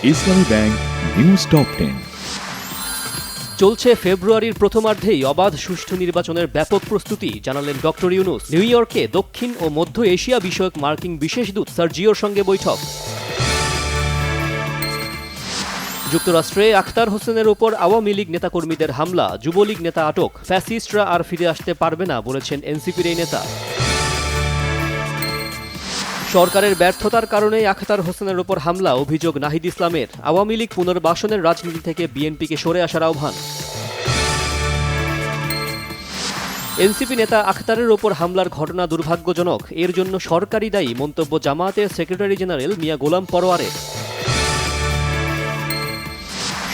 ইসলামী bank news top 10। চলছে ফেব্রুয়ারির প্রথমার্ধেই অবাধ সুষ্ঠু নির্বাচনের ব্যাপক প্রস্তুতি, জানালেন ডক্টর ইউনূস। নিউ ইয়র্কে দক্ষিণ ও মধ্য এশিয়া বিষয়ক মার্কিন বিশেষ দূত সার্জিওর সঙ্গে বৈঠক। যুক্তরাষ্ট্রে আখতার হোসেনের ওপর আওয়ামী লীগ নেতাকর্মীদের হামলা, যুবলীগ নেতা আটক, ফ্যাসিস্টরা আর ফিরে আসতে পারবে না বলেছেন এনসিপির এই নেতা। সরকারের ব্যর্থতার কারণে আখতার হোসেনের ওপর হামলা, অভিযোগ নাহিদ ইসলামের। আওয়ামী লীগ পুনর্বাসনের রাজনীতি থেকে বিএনপিকে সরে আসার আহ্বান। এনসিপি নেতা আখতারের ওপর হামলার ঘটনা দুর্ভাগ্যজনক, এর জন্য সরকারি দায়ী, মন্তব্য জামায়াতের সেক্রেটারি জেনারেল মিয়া গোলাম পরোয়ারের।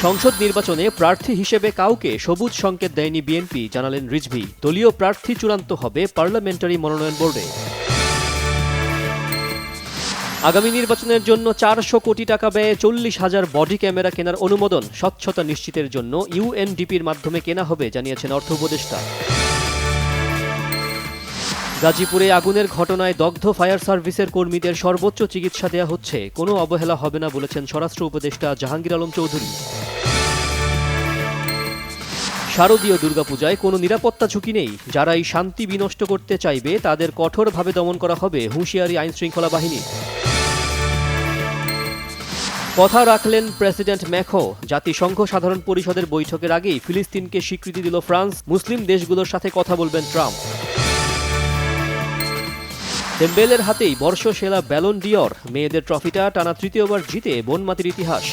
সংসদ নির্বাচনে প্রার্থী হিসেবে কাউকে সবুজ সংকেত দেয়নি বিএনপি, জানালেন রিজভী। দলীয় প্রার্থী চূড়ান্ত হবে পার্লামেন্টারি মনোনয়ন বোর্ডে। আগামী নির্বাচনের জন্য 400 কোটি টাকা ব্যয়ে 40,000 বডি ক্যামেরা কেনার অনুমোদন, স্বচ্ছতা নিশ্চিতের জন্য ইউএনডিপির মাধ্যমে কেনা হবে, জানিয়েছেন অর্থ উপদেষ্টা। গাজীপুরে আগুনের ঘটনায় দগ্ধ ফায়ার সার্ভিসের কর্মীদের সর্বোচ্চ চিকিৎসা দেওয়া হচ্ছে, কোনো অবহেলা হবে না বলেছেন স্বরাষ্ট্র উপদেষ্টা জাহাঙ্গীর আলম চৌধুরী। শারদীয় দুর্গাপূজায় কোনো নিরাপত্তা ঝুঁকি নেই, যারাই শান্তি বিনষ্ট করতে চাইবে তাদের কঠোরভাবে দমন করা হবে, হুঁশিয়ারি আইনশৃঙ্খলা বাহিনী। কথা রাখলেন প্রেসিডেন্ট ম্যাখো। জাতিসংঘ সাধারণ পরিষদের বৈঠকের আগেই ফিলিস্তিনকে স্বীকৃতি দিল ফ্রান্স, মুসলিম দেশগুলোর সাথে কথা বলবেন ট্রাম্প। ডেম্বেলের হাতেই বর্ষসেরা ব্যালন ডিওর, মেয়েদের ট্রফিটা টানা তৃতীয়বার জিতে বনমাতির ইতিহাস।